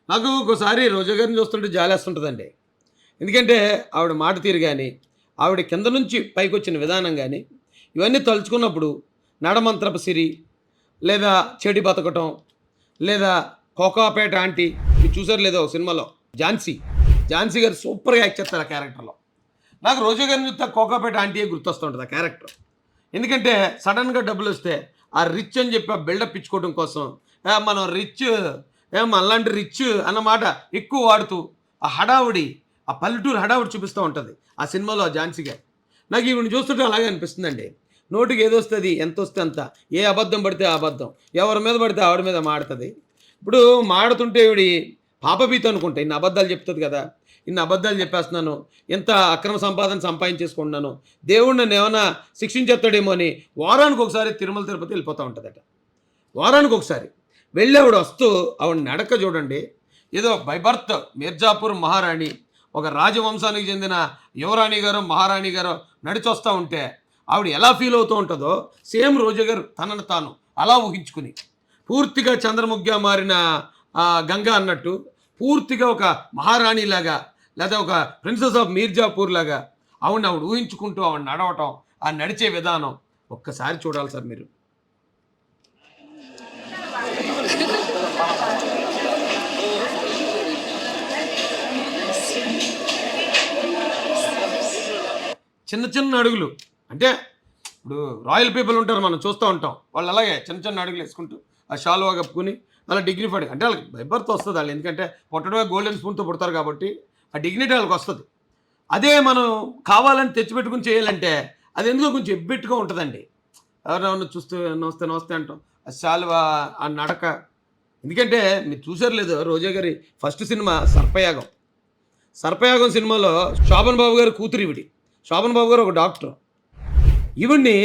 నాకు ఒక్కోసారి రోజా గారిని చూస్తుంటే జాలేస్తుంటుందండి. ఎందుకంటే ఆవిడ మాట తీరు గాని, ఆవిడ కింద నుంచి పైకొచ్చిన విధానం గాని, ఇవన్నీ తలుచుకున్నప్పుడు 'నడమంత్రపు సిరి' లేదా 'చెడి బతకటం' లేదా 'కోకాపేట ఆంటీ' మీరు చూసారో లేదో ఒక సినిమాలో 'ఝాన్సీ'. ఝాన్సీ గారు సూపర్‌గా యాక్ట్ చేస్తారు ఆ క్యారెక్టర్‌లో. నాకు రోజా గారిని చూస్తే 'కోకాపేట ఆంటీయే' గుర్తొస్తూ ఉంటది ఆ క్యారెక్టర్. ఎందుకంటే సడెన్‌గా డబ్బులొస్తే ఆ రిచ్ అని చెప్పి ఆ బిల్డప్ ఇచ్చుకోవడం కోసం మనం రిచ్ మనలాంటి రిచ్ అన్నమాట ఎక్కువ వాడుతూ ఆ హడావుడి ఆ పల్లెటూరు హడావుడి చూపిస్తూ ఉంటుంది ఆ సినిమాలో ఆ ఝాన్సీ గారు. నాకు ఈవిని చూస్తుంటే అలాగే అనిపిస్తుందండి. నోటికి ఏదొస్తుంది ఎంత వస్తే అంత, ఏ అబద్ధం పడితే ఆ అబద్ధం, ఎవరి మీద పడితే ఆవిడ మీద మాడుతుంది. ఇప్పుడు మాడుతుంటే ఈవిడి పాపభీతి అనుకుంటా, ఇన్ని అబద్ధాలు చెప్తుంది కదా, ఇన్ని అబద్ధాలు చెప్పేస్తున్నాను, ఇంత అక్రమ సంపాదన సంపాదించేసుకుంటున్నాను, దేవుడు నన్ను ఏమైనా శిక్షించేస్తాడేమో అని వారానికి ఒకసారి తిరుమల తిరుపతి వెళ్ళిపోతూ ఉంటుందట. వారానికి ఒకసారి వెళ్ళి ఆవిడ వస్తూ ఆవిడ నడక చూడండి, ఏదో బై బర్త్ మిర్జాపూర్ మహారాణి, ఒక రాజవంశానికి చెందిన యువరాణి గారు మహారాణి గారు నడిచొస్తూ ఉంటే ఆవిడ ఎలా ఫీల్ అవుతూ ఉంటుందో సేమ్ రోజా గారు తనను తాను అలా ఊహించుకుని పూర్తిగా చంద్రముఖిగా మారిన గంగా అన్నట్టు పూర్తిగా ఒక మహారాణిలాగా లేదా ఒక ప్రిన్సెస్ ఆఫ్ మీర్జాపూర్ లాగా ఆవిడ ఊహించుకుంటూ ఆవిడ నడవటం, ఆ నడిచే విధానం ఒక్కసారి చూడాలి సార్ మీరు. చిన్న చిన్న అడుగులు అంటే ఇప్పుడు రాయల్ పీపుల్ ఉంటారు, మనం చూస్తూ ఉంటాం, వాళ్ళు అలాగే చిన్న చిన్న అడుగులు వేసుకుంటూ ఆ షాల్వా కప్పుకొని అలా డిగ్నిఫైడ్, అంటే వాళ్ళకి బైబర్త్ వస్తుంది వాళ్ళు, ఎందుకంటే పుట్టడమే గోల్డెన్ స్పూన్తో పుడతారు కాబట్టి ఆ డిగ్నిటీ వాళ్ళకి వస్తుంది. అదే మనం కావాలని తెచ్చిపెట్టుకుని చేయాలంటే అది ఎందుకో కొంచెం ఎబ్బెట్టుగా ఉంటుందండి. ఎవరైనా చూస్తూ నమస్తే నమస్తే అంటాం, ఆ షాల్వా ఆ నడక. ఎందుకంటే మీరు చూసారు లేదు రోజా గారి ఫస్ట్ సినిమా సర్పయాగం. సర్పయాగం సినిమాలో శోభన్ బాబు గారి కూతురు ఈవిడి. శోభన్ బాబు గారు ఒక డాక్టర్. ఈవిడ్ని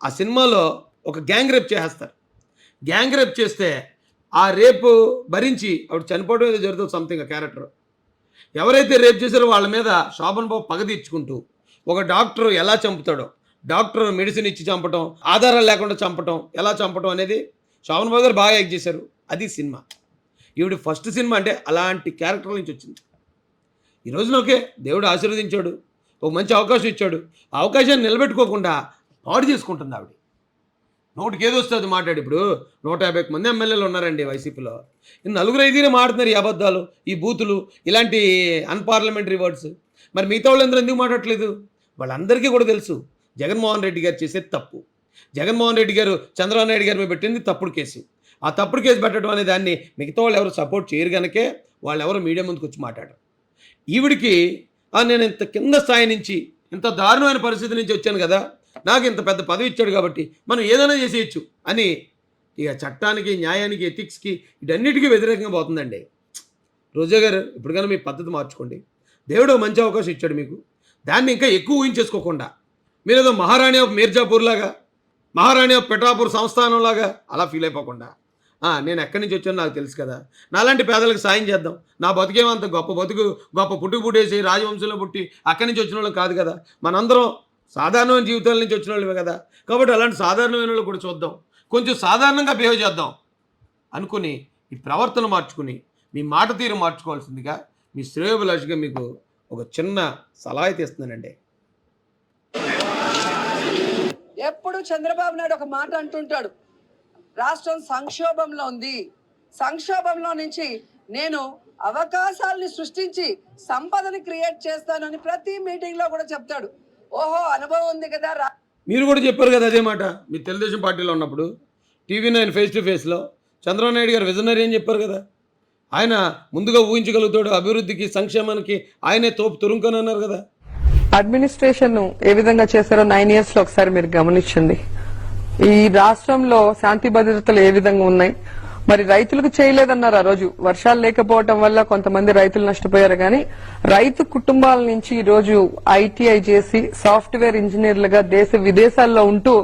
ఆ సినిమాలో ఒక గ్యాంగ్ రేప్ చేసేస్తారు. గ్యాంగ్ రేప్ చేస్తే ఆ రేపు భరించి ఆవిడ చనిపోవడం ఏదో జరుగుతుంది సంథింగ్ ఆ క్యారెక్టర్. ఎవరైతే రేప్ చేశారో వాళ్ళ మీద శోభన్ బాబు పగ తీర్చుకుంటూ ఒక డాక్టర్ ఎలా చంపుతాడో, డాక్టర్ మెడిసిన్ ఇచ్చి చంపటం, ఆధారాలు లేకుండా చంపటం, ఎలా చంపటం అనేది శోభన్ బాబు గారు బాగా యాక్ట్ చేశారు. అది సినిమా. ఈవిడ ఫస్ట్ సినిమా అంటే అలాంటి క్యారెక్టర్ నుంచి వచ్చింది. ఈ రోజున ఓకే దేవుడు ఆశీర్వదించాడు, ఒక మంచి అవకాశం ఇచ్చాడు, ఆ అవకాశాన్ని నిలబెట్టుకోకుండా పాడు చేసుకుంటుంది ఆవిడ. నోటికి ఏదో వస్తుంది మాట్లాడి. ఇప్పుడు 150 మంది ఎమ్మెల్యేలు ఉన్నారండి వైసీపీలో, నలుగురు ఐదుగురే మాట్లాడుతున్నారు ఈ అబద్ధాలు, ఈ బూతులు, ఇలాంటి అన్పార్లమెంటరీ వర్డ్స్. మరి మిగతా వాళ్ళందరూ ఎందుకు మాట్లాడట్లేదు? వాళ్ళందరికీ కూడా తెలుసు జగన్మోహన్ రెడ్డి గారు చేసేది తప్పు. జగన్మోహన్ రెడ్డి గారు చంద్రబాబు నాయుడు గారి మీద పెట్టింది తప్పుడు కేసు. ఆ తప్పుడు కేసు పెట్టడం అనే దాన్ని మిగతా వాళ్ళు ఎవరు సపోర్ట్ చేయరు కనుకే వాళ్ళు ఎవరు మీడియా ముందుకు వచ్చి మాట్లాడరు. ఈవిడికి నేను ఇంత కింద స్థాయి నుంచి ఇంత దారుణమైన పరిస్థితి నుంచి వచ్చాను కదా, నాకు ఇంత పెద్ద పదవి ఇచ్చాడు కాబట్టి మనం ఏదైనా చేసేయచ్చు అని ఇక చట్టానికి, న్యాయానికి, ఎథిక్స్కి వీటన్నిటికీ వ్యతిరేకంగా పోతుందండి. రోజా గారు ఇప్పటికైనా మీ పద్ధతి మార్చుకోండి. దేవుడు మంచి అవకాశం ఇచ్చాడు మీకు, దాన్ని ఇంకా ఎక్కువ ఊహించేసుకోకుండా మీరేదో మహారాణి ఆఫ్ మీర్జాపూర్ లాగా, మహారాణి ఆఫ్ పిఠాపూర్ సంస్థానం లాగా అలా ఫీల్ అయిపోకుండా నేను ఎక్కడి నుంచి వచ్చానో నాకు తెలుసు కదా, నాలాంటి పేదలకు సాయం చేద్దాం, నా బతుకేమంత గొప్ప బతుకు, గొప్ప పుట్టేసి రాజవంశంలో పుట్టి అక్కడి నుంచి వచ్చిన వాళ్ళం కాదు కదా, మనందరం సాధారణమైన జీవితాల నుంచి వచ్చిన వాళ్ళమే కదా, కాబట్టి అలాంటి సాధారణమైన వాళ్ళు కూడా చూద్దాం, కొంచెం సాధారణంగా బిహేవ్ చేద్దాం అనుకుని ఈ ప్రవర్తన మార్చుకుని మీ మాట తీరు మార్చుకోవాల్సిందిగా మీ శ్రేయోభిలాషిగా మీకు ఒక చిన్న సలహా అయితే ఇస్తున్నానండి. ఎప్పుడు చంద్రబాబు నాయుడు ఒక మాట అంటుంటాడు, రాష్ట్రం సంక్షోభంలో ఉంది, సంక్షోభంలో నుంచి నేను అవకాశాలని సృష్టించి సంపదని క్రియేట్ చేస్తానని ప్రతి మీటింగ్ లో కూడా చెప్తాడు. ఓహో, అనుభవం ఉంది కదా. మీరు కూడా చెప్పారు కదా అదే మాట మీ తెలుగుదేశం పార్టీలో ఉన్నప్పుడు TV9 ఫేస్ టు ఫేస్లో చంద్రబాబు నాయుడు గారు విజనరీ అని చెప్పారు కదా, ఆయన ముందుగా ఊహించగలుగుతాడు, అభివృద్ధికి సంక్షేమానికి ఆయనే తోపు తురుంకని అన్నారు కదా. అడ్మినిస్ట్రేషన్ ఏ విధంగా చేశారో 9 years లో ఒకసారి మీరు గమనించండి. ఈ రాష్ట్రంలో శాంతి భద్రతలు ఏ విధంగా ఉన్నాయి, మరి రైతులకు చేయలేదన్నారు. ఆ రోజు వర్షాలు లేకపోవడం వల్ల కొంతమంది రైతులు నష్టపోయారు, కానీ రైతు కుటుంబాల నుంచి ఈ రోజు ITI చేసి సాఫ్ట్వేర్ ఇంజనీర్లుగా దేశ విదేశాల్లో ఉంటూ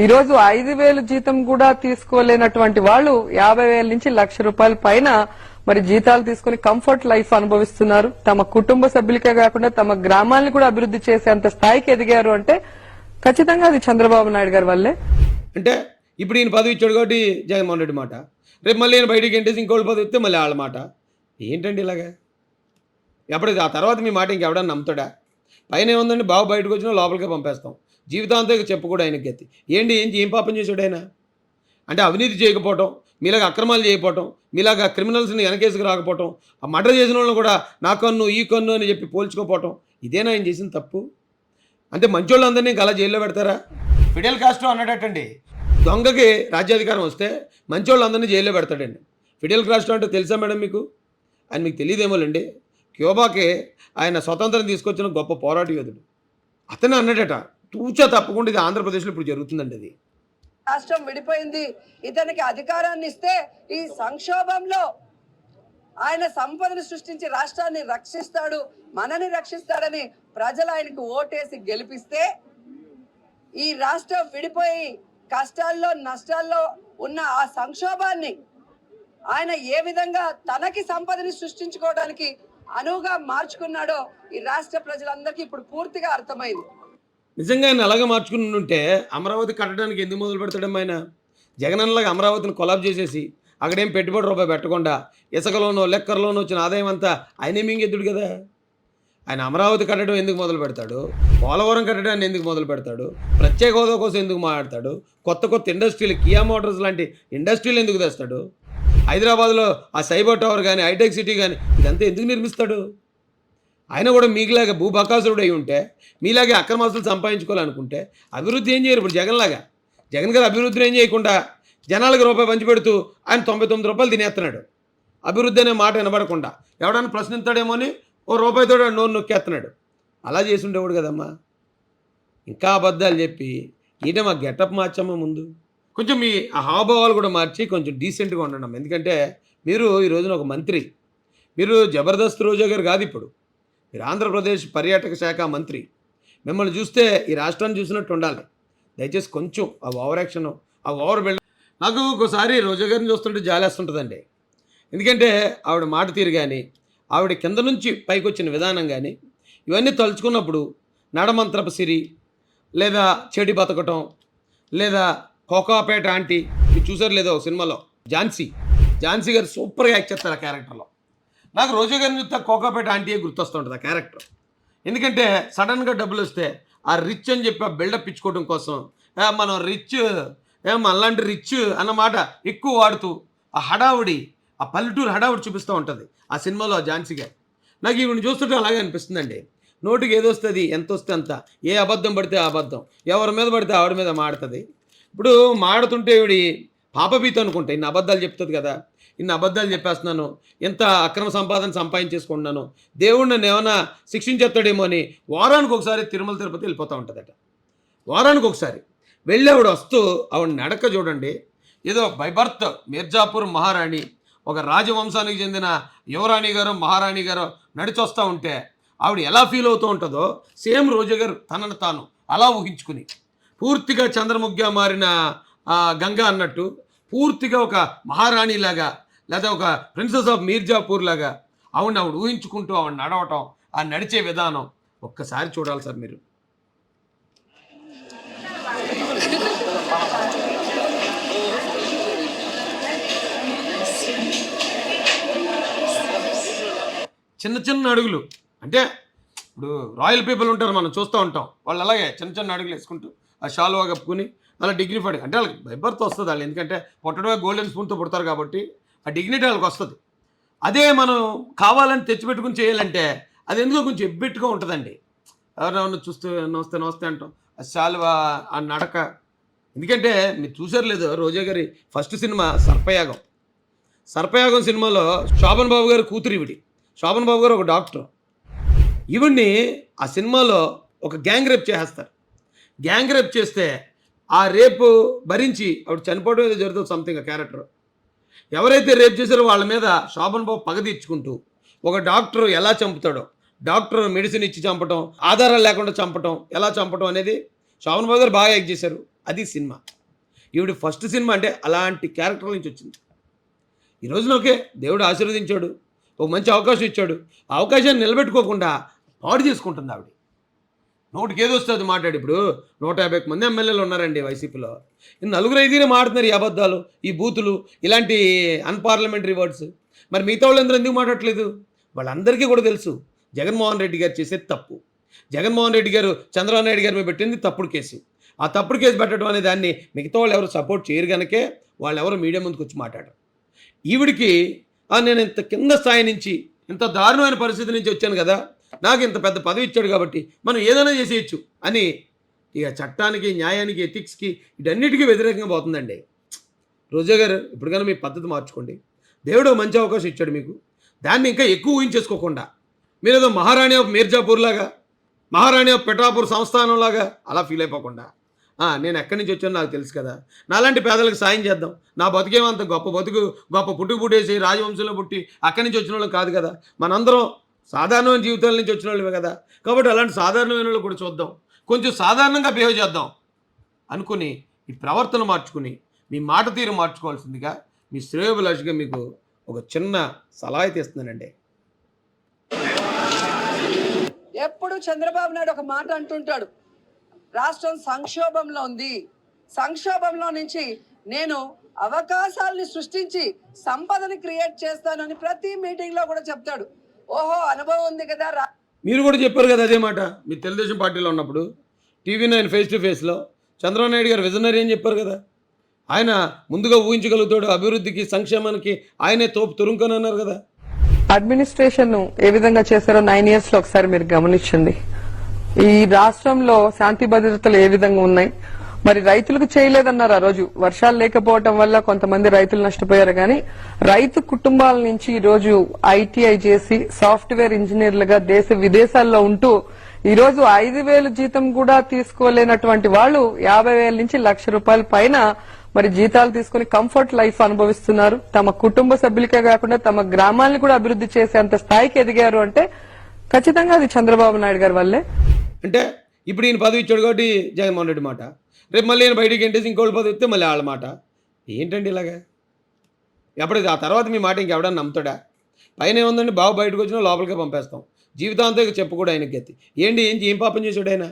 ఈ రోజు 5,000 జీతం కూడా తీసుకోలేనటువంటి వాళ్ళు 50,000 నుంచి ₹1,00,000 పైన మరి జీతాలు తీసుకుని కంఫర్ట్ లైఫ్ అనుభవిస్తున్నారు. తమ కుటుంబ సభ్యులకే కాకుండా తమ గ్రామాలను కూడా అభివృద్ధి చేసేంత స్థాయికి ఎదిగారు అంటే ఖచ్చితంగా అది చంద్రబాబు నాయుడు గారి వల్లే. అంటే ఇప్పుడు ఈయన పదవి ఇచ్చాడు కాబట్టి జగన్మోహన్ రెడ్డి మాట, రేపు మళ్ళీ ఈయన బయటికి ఎంటేసి ఇంకోటి పదవి ఇస్తే మళ్ళీ వాళ్ళ మాట. ఏంటండి ఇలాగా? ఎప్పుడు ఆ తర్వాత మీ మాట ఇంకెవడన్నా నమ్ముతాడా? పైన ఏముందండి, బాబు బయటకు వచ్చినా లోపలికే పంపేస్తాం. జీవితాంతం ఇక చెప్పుకోడు ఆయనకి గతి. ఏం పాపం చేశాడు ఆయన? అంటే అవినీతి చేయకపోవటం, మీలాగా అక్రమాలు చేయకపోవటం, మీలాగా క్రిమినల్స్ని వెనకేసుకు రాకపోవటం, ఆ మర్డర్ చేసిన వాళ్ళని కూడా నా కన్ను ఈ కన్ను అని చెప్పి పోల్చుకోపోవటం, ఇదేనా ఆయన చేసిన తప్పు? అంటే మంచోళ్ళందరినీ ఇంకా అలా జైల్లో పెడతారా? ఫిడెల్ కాస్ట్రో అన్నాడటండి, దొంగకి రాజ్యాధికారం వస్తే మంచోళ్ళందరినీ జైల్లో పెడతాడండి. ఫిడెల్ కాస్ట్రో అంటే తెలుసా మేడం మీకు? ఆయన మీకు తెలియదేమోలండి. క్యూబాకి ఆయన స్వతంత్రం తీసుకొచ్చిన గొప్ప పోరాట యోధుడు. అతనే అన్నాడట, తూచా తప్పకుండా ఇది ఆంధ్రప్రదేశ్లో ఇప్పుడు జరుగుతుందండి అది. రాష్ట్రం విడిపోయింది, ఇతనికి అధికారాన్ని ఇస్తే ఈ సంక్షోభంలో ఆయన సంపదను సృష్టించి రాష్ట్రాన్ని రక్షిస్తాడు, మనని రక్షిస్తాడని ప్రజలు ఆయనకు ఓటేసి గెలిపిస్తే ఈ రాష్ట్రం విడిపోయి కష్టాల్లో నష్టాల్లో ఉన్న ఆ సంక్షోభాన్ని ఆయన ఏ విధంగా తనకి సంపదని సృష్టించుకోవడానికి అనువుగా మార్చుకున్నాడో ఈ రాష్ట్ర ప్రజలందరికీ ఇప్పుడు పూర్తిగా అర్థమైంది. నిజంగా ఆయన అలాగే మార్చుకుని ఉంటే అమరావతి కట్టడానికి ఎందుకు మొదలు పెడతాడమ్మా ఆయన? జగనన్నలాగా అమరావతిని కొలాబ్ చేసేసి అక్కడేం పెట్టుబడి రూపాయి పెట్టకుండా ఇసుకలోనో లెక్కర్లోనో వచ్చిన ఆదాయం అంతా ఆయనే మింగెద్దుడు కదా. ఆయన అమరావతి కట్టడం ఎందుకు మొదలు పెడతాడు? పోలవరం కట్టడాన్ని ఎందుకు మొదలు పెడతాడు? ప్రత్యేక హోదా కోసం ఎందుకు మాట్లాడతాడు? కొత్త ఇండస్ట్రీలు, కియా మోటార్స్ లాంటి ఇండస్ట్రీలు ఎందుకు తెస్తాడు? హైదరాబాద్లో ఆ సైబర్ టవర్ కానీ హైటెక్ సిటీ కానీ ఇదంతా ఎందుకు నిర్మిస్తాడు? ఆయన కూడా మీకులాగా భూబకాసురుడు అయి ఉంటే, మీలాగే అక్రమాస్తులు సంపాదించుకోవాలనుకుంటే అభివృద్ధి ఏం చేయరు. ఇప్పుడు జగన్ గారు అభివృద్ధిని ఏం చేయకుండా జనాలకు రూపాయి పంచిపెడుతూ ఆయన 99 రూపాయలు తినేస్తున్నాడు. అభివృద్ధి అనే మాట వినబడకుండా ఎవడన్నా ప్రశ్నిస్తాడేమో అని ఓ రూపాయితో నోరు నొక్కేస్తున్నాడు. అలా చేసి ఉండేవాడు కదమ్మా. ఇంకా అబద్ధాలు చెప్పి ఈయన మా గెటప్ మార్చమ్మా. ముందు కొంచెం మీ హావభావాలు కూడా మార్చి కొంచెం డీసెంట్గా ఉండడం. ఎందుకంటే మీరు ఈ రోజున ఒక మంత్రి, మీరు జబర్దస్త్ రోజా గారు కాదు, ఇప్పుడు మీరు ఆంధ్రప్రదేశ్ పర్యాటక శాఖ మంత్రి. మిమ్మల్ని చూస్తే ఈ రాష్ట్రాన్ని చూసినట్టు ఉండాలి. దయచేసి కొంచెం ఆ ఓవర్ యాక్షన్, ఆ ఓవర్ బిల్డ్. నాకు ఒకసారి రోజా గారిని చూస్తుంటే జాలేస్తుంటుందండి. ఎందుకంటే ఆవిడ మాట తీరు కానీ, ఆవిడ కింద నుంచి పైకి వచ్చిన విధానం కానీ, ఇవన్నీ తలుచుకున్నప్పుడు నడమంత్రపు సిరి, లేదా చెడి బతకటం, లేదా కోకాపేట ఆంటీ, మీరు చూసారు లేదో ఒక సినిమాలో ఝాన్సీ గారు సూపర్గా యాక్ట్ చేస్తారు ఆ క్యారెక్టర్లో. నాకు రోజా గారిని చూస్తే కోకాపేట ఆంటీయే గుర్తొస్తుంటుంది ఆ క్యారెక్టర్. ఎందుకంటే సడన్గా డబ్బులు వస్తే ఆ రిచ్ అని చెప్పి ఆ బిల్డప్ ఇచ్చుకోవడం కోసం మనం రిచ్, అలాంటి రిచ్ అన్నమాట ఎక్కువ వాడుతూ ఆ హడావుడి, ఆ పల్లెటూరు హడావుడి చూపిస్తూ ఉంటుంది ఆ సినిమాలో ఆ ఝాన్సీ గారు. నాకు ఈవిని చూస్తుంటే అలాగే అనిపిస్తుందండి. నోటికి ఏదో వస్తుంది, ఎంత వస్తే అంత, ఏ అబద్ధం పడితే ఆ అబద్ధం, ఎవరి మీద పడితే ఆవిడ మీద మాడుతుంది. ఇప్పుడు మాడుతుంటే ఈవిడి పాపభీతి అనుకుంటా, ఇన్ని అబద్ధాలు చెప్తుంది కదా, ఇన్ని అబద్ధాలు చెప్పేస్తున్నాను, ఎంత అక్రమ సంపాదన సంపాదించేసుకుంటున్నాను, దేవుడు నన్ను ఏమైనా శిక్షించేస్తాడేమో అని వారానికి ఒకసారి తిరుమల తిరుపతి వెళ్ళిపోతూ ఉంటుందట. వారానికి ఒకసారి వెళ్ళి ఆవిడ వస్తూ ఆవిడ నడక చూడండి, ఏదో బై బర్త్ మిర్జాపూర్ మహారాణి, ఒక రాజవంశానికి చెందిన యువరాణి గారు మహారాణి గారు నడిచొస్తూ ఉంటే ఆవిడ ఎలా ఫీల్ అవుతూ ఉంటుందో సేమ్ రోజా గారు తనను తాను అలా ఊహించుకుని, పూర్తిగా చంద్రముఖిగా మారిన గంగా అన్నట్టు పూర్తిగా ఒక మహారాణిలాగా, లేదా ఒక ప్రిన్సెస్ ఆఫ్ మీర్జాపూర్ లాగా ఆవిడ ఊహించుకుంటూ ఆవిడ నడవటం, ఆ నడిచే విధానం ఒక్కసారి చూడాలి సార్ మీరు. చిన్న అడుగులు. అంటే ఇప్పుడు రాయల్ పీపుల్ ఉంటారు, మనం చూస్తూ ఉంటాం, వాళ్ళు అలాగే చిన్న అడుగులు వేసుకుంటూ ఆ షాల్వా కప్పుకుని అలా డిగ్నిఫైడ్, అంటే వాళ్ళకి బై బర్త్ వస్తుంది వాళ్ళు, ఎందుకంటే పుట్టడమే గోల్డెన్ స్పూన్తో పుడతారు కాబట్టి ఆ డిగ్నిటీ వాళ్ళకి వస్తుంది. అదే మనం కావాలని తెచ్చిపెట్టుకుని చేయాలంటే అది ఎందుకో కొంచెం ఎబ్బెట్టుగా ఉంటుందండి. ఎవరైనా చూస్తూ నమస్తే అంటాం, ఆ షాల్వా, ఆ నడక. ఎందుకంటే మీరు చూసారు లేదు, రోజా గారి ఫస్ట్ సినిమా సర్పయాగం సినిమాలో శోభన్ బాబు గారు కూతురు ఈవిడి. శోభన్ బాబు గారు ఒక డాక్టర్. ఈవిడ్ని ఆ సినిమాలో ఒక గ్యాంగ్ రేప్ చేసేస్తారు. గ్యాంగ్ రేప్ చేస్తే ఆ రేపు భరించి ఆవిడ చనిపోవడం ఏదో జరుగుతుంది, సంథింగ్ ఆ క్యారెక్టర్. ఎవరైతే రేప్ చేశారో వాళ్ళ మీద శోభన్ బాబు పగ తీర్చుకుంటూ ఒక డాక్టర్ ఎలా చంపుతాడో, డాక్టర్ మెడిసిన్ ఇచ్చి చంపటం, ఆధారాలు లేకుండా చంపటం, ఎలా చంపటం అనేది శోభన్ బాబు గారు బాగా యాక్ట్ చేశారు. అది సినిమా. ఈవిడ ఫస్ట్ సినిమా అంటే అలాంటి క్యారెక్టర్ నుంచి వచ్చింది. ఈ రోజున ఓకే, దేవుడు ఆశీర్వదించాడు, ఒక మంచి అవకాశం ఇచ్చాడు, ఆ అవకాశాన్ని నిలబెట్టుకోకుండా పాడు చేసుకుంటుంది ఆవిడ. నోటికి ఏదో వస్తుంది మాట్లాడి. ఇప్పుడు 150 మంది ఎమ్మెల్యేలు ఉన్నారండి వైసీపీలో, 4-5 మాట్లాడుతున్నారు ఈ అబద్ధాలు, ఈ బూతులు, ఇలాంటి అన్పార్లమెంటరీ వర్డ్స్. మరి మిగతా వాళ్ళందరూ ఎందుకు మాట్లాడట్లేదు? వాళ్ళందరికీ కూడా తెలుసు జగన్మోహన్ రెడ్డి గారు చేసేది తప్పు. జగన్మోహన్ రెడ్డి గారు చంద్రబాబు నాయుడు గారి మీద పెట్టింది తప్పుడు కేసు. ఆ తప్పుడు కేసు పెట్టడం అనే దాన్ని మిగతా వాళ్ళు ఎవరు సపోర్ట్ చేయరు కనుకే వాళ్ళు ఎవరు మీడియా ముందుకు వచ్చి మాట్లాడరు. ఈవిడికి నేను ఇంత కింద స్థాయి నుంచి ఇంత దారుణమైన పరిస్థితి నుంచి వచ్చాను కదా, నాకు ఇంత పెద్ద పదవి ఇచ్చాడు కాబట్టి మనం ఏదైనా చేసేయచ్చు అని ఇక చట్టానికి, న్యాయానికి, ఎథిక్స్కి వీటన్నిటికీ వ్యతిరేకంగా పోతుందండి. రోజా గారు ఇప్పటికైనా మీ పద్ధతి మార్చుకోండి. దేవుడు మంచి అవకాశం ఇచ్చాడు మీకు, దాన్ని ఇంకా ఎక్కువ ఊహించేసుకోకుండా మీరేదో మహారాణి ఆఫ్ మీర్జాపూర్ లాగా, మహారాణి ఆఫ్ పిఠాపూర్ సంస్థానం లాగా అలా ఫీల్ అయిపోకుండా నేను ఎక్కడి నుంచి వచ్చానో నాకు తెలుసు కదా, నాలాంటి పేదలకు సాయం చేద్దాం, నా బతుకేమంత గొప్ప బతుకు, గొప్ప పుట్టేసి రాజవంశంలో పుట్టి అక్కడి నుంచి వచ్చిన వాళ్ళం కాదు కదా, మనందరం సాధారణమైన జీవితాల నుంచి వచ్చిన వాళ్ళమే కదా, కాబట్టి అలాంటి సాధారణమైన వాళ్ళు కూడా చూద్దాం, కొంచెం సాధారణంగా బిహేవ్ చేద్దాం అనుకుని ఈ ప్రవర్తన మార్చుకుని మీ మాట తీరు మార్చుకోవాల్సిందిగా మీ శ్రేయోభిలాషిగా మీకు ఒక చిన్న సలహా అయితే ఇస్తున్నానండి. ఎప్పుడు చంద్రబాబు నాయుడు ఒక మాట అంటుంటాడు, రాష్ట్రం సంక్షోభంలో ఉంది, సంక్షోభంలో నుంచి నేను అవకాశాలని సృష్టించి సంపదని క్రియేట్ చేస్తానని ప్రతి మీటింగ్ లో కూడా చెప్తాడు. ఓహో, అనుభవం ఉంది కదా. మీరు కూడా చెప్పారు కదా అదే మాట మీ తెలుగుదేశం పార్టీలో ఉన్నప్పుడు TV9 ఫేస్ టు ఫేస్లో చంద్రబాబు నాయుడు గారు విజనరీ అని చెప్పారు కదా, ఆయన ముందుగా ఊహించగలుగుతాడు, అభివృద్ధికి సంక్షేమానికి ఆయనే తోపు తురుంకని అన్నారు కదా. అడ్మినిస్ట్రేషన్ ఏ విధంగా చేశారో 9 years లో ఒకసారి మీరు గమనించండి. ఈ రాష్ట్రంలో శాంతి భద్రతలు ఏ విధంగా ఉన్నాయి, మరి రైతులకు చేయలేదన్నారు. ఆ రోజు వర్షాలు లేకపోవటం వల్ల కొంతమంది రైతులు నష్టపోయారు, కానీ రైతు కుటుంబాల నుంచి ఈ రోజు ITI చేసి సాఫ్ట్వేర్ ఇంజనీర్లుగా దేశ విదేశాల్లో ఉంటూ ఈ రోజు 5,000 జీతం కూడా తీసుకోలేనటువంటి వాళ్ళు 50,000 నుంచి ₹1,00,000 పైన మరి జీతాలు తీసుకుని కంఫర్ట్ లైఫ్ అనుభవిస్తున్నారు. తమ కుటుంబ సభ్యులకే కాకుండా తమ గ్రామాలను కూడా అభివృద్ధి చేసేంత స్థాయికి ఎదిగారు అంటే ఖచ్చితంగా అది చంద్రబాబు నాయుడు గారి వల్లే. అంటే ఇప్పుడు ఈయన పదవి ఇచ్చాడు కాబట్టి జగన్మోహన్ రెడ్డి మాట, రేపు మళ్ళీ ఈయన బయటికి ఎంటేసి ఇంకోటి పదవి ఇస్తే మళ్ళీ వాళ్ళ మాట. ఏంటండి ఇలాగా? ఎప్పుడు ఆ తర్వాత మీ మాట ఇంకెవడన్నా నమ్ముతాడా? పైన ఏముందండి, బాబు బయటకు వచ్చినా లోపలికే పంపేస్తాం, జీవితాంతం ఇక చెప్పకూడదు ఆయనకి గతి. ఏం పాపం చేశాడు ఆయన?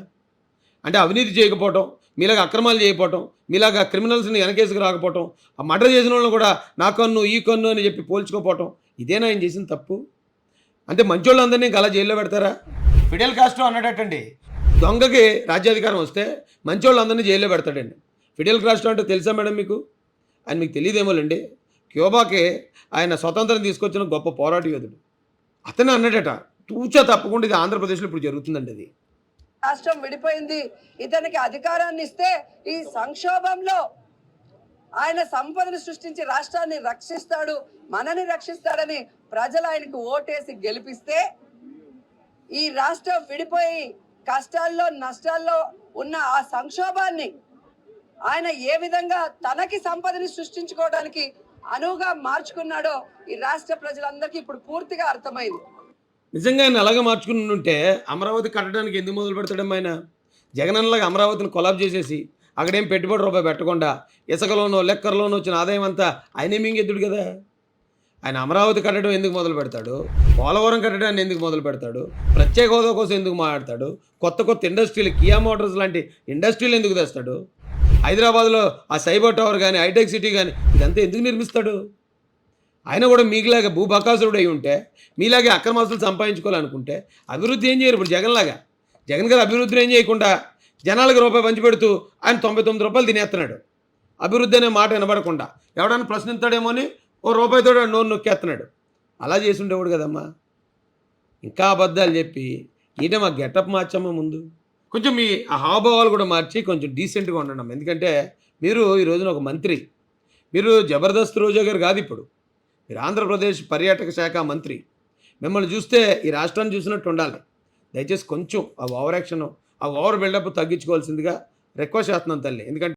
అంటే అవినీతి చేయకపోవటం, మీలాగా అక్రమాలు చేయకపోవటం, మీలాగా క్రిమినల్స్ని వెనకేసుకు రాకపోవటం, ఆ మర్డర్ చేసిన వాళ్ళని కూడా నా కన్ను ఈ కన్ను అని చెప్పి పోల్చుకోపోవటం, ఇదేనా ఆయన చేసిన తప్పు? అంటే మంచోళ్ళందరినీ ఇంకా అలా జైల్లో పెడతారా? ఫిడెల్ కాస్ట్రో అన్నాడటండి, దొంగకి రాజ్యాధికారం వస్తే మంచోళ్ళందరినీ జైల్లో పెడతాడండి. ఫిడెల్ కాస్ట్రో అంటే తెలుసా మేడం మీకు? ఆయన మీకు తెలియదేమోలండి, క్యూబాకి ఆయన స్వతంత్రం తీసుకొచ్చిన గొప్ప పోరాట యోధుడు. అతనే అన్నాడట, తూచా తప్పకుండా ఇది ఆంధ్రప్రదేశ్లో ఇప్పుడు జరుగుతుందండి. అది రాష్ట్రం విడిపోయింది, ఇతనికి అధికారాన్ని ఇస్తే ఈ సంక్షోభంలో ఆయన సంపదను సృష్టించి రాష్ట్రాన్ని రక్షిస్తాడు, మనని రక్షిస్తాడని ప్రజలు ఆయనకు ఓటేసి గెలిపిస్తే ఈ రాష్ట్రం విడిపోయి కష్టాల్లో నష్టాల్లో ఉన్న ఆ సంక్షోభాన్ని ఆయన ఏ విధంగా తనకి సంపదని సృష్టించుకోవడానికి అనువుగా మార్చుకున్నాడో ఈ రాష్ట్ర ప్రజలందరికీ ఇప్పుడు పూర్తిగా అర్థమైంది. నిజంగా ఆయన అలాగే మార్చుకుని ఉంటే అమరావతి కట్టడానికి ఎందుకు మొదలు పెడతాడమ్మా ఆయన? జగనన్నలాగా అమరావతిని కొలాబ్ చేసేసి అక్కడేం పెట్టుబడి రూపాయి పెట్టకుండా ఇసుకలోనో లెక్కర్లోనో వచ్చిన ఆదాయం అంతా ఆయనే మింగెద్దుడు కదా. ఆయన అమరావతి కట్టడం ఎందుకు మొదలు పెడతాడు? పోలవరం కట్టడాన్ని ఎందుకు మొదలు పెడతాడు? ప్రత్యేక హోదా కోసం ఎందుకు మాట్లాడతాడు? కొత్త ఇండస్ట్రీలు, కియా మోటార్స్ లాంటి ఇండస్ట్రీలు ఎందుకు తెస్తాడు? హైదరాబాద్లో ఆ సైబర్ టవర్ కానీ, హైటెక్ సిటీ కానీ ఇదంతా ఎందుకు నిర్మిస్తాడు? ఆయన కూడా మీకులాగా భూబకాసురుడు అయి ఉంటే, మీలాగే అక్రమాస్తులు సంపాదించుకోవాలనుకుంటే అభివృద్ధి ఏం చేయరు. ఇప్పుడు జగన్ గారు అభివృద్ధిని ఏం చేయకుండా జనాలకు రూపాయి పంచిపెడుతూ ఆయన ₹99 తినేస్తున్నాడు. అభివృద్ధి అనే మాట వినబడకుండా ఎవడన్నా ప్రశ్నిస్తాడేమో అని ₹1 నోరు నొక్కేస్తున్నాడు. అలా చేసి ఉండేవాడు కదమ్మా. ఇంకా అబద్ధాలు చెప్పి ఈయన మా గెటప్ మార్చమ్మా. ముందు కొంచెం మీ ఆ హావభావాలు కూడా మార్చి కొంచెం డీసెంట్గా ఉండడం. ఎందుకంటే మీరు ఈ రోజున ఒక మంత్రి, మీరు జబర్దస్త్ రోజా గారు కాదు, ఇప్పుడు మీరు ఆంధ్రప్రదేశ్ పర్యాటక శాఖ మంత్రి. మిమ్మల్ని చూస్తే ఈ రాష్ట్రాన్ని చూసినట్టు ఉండాలి. దయచేసి కొంచెం ఆ ఓవర్ యాక్షన్, ఆ ఓవర్ బిల్డప్ తగ్గించుకోవాల్సిందిగా రిక్వెస్ట్ చేస్తున్నాను తల్లి. ఎందుకంటే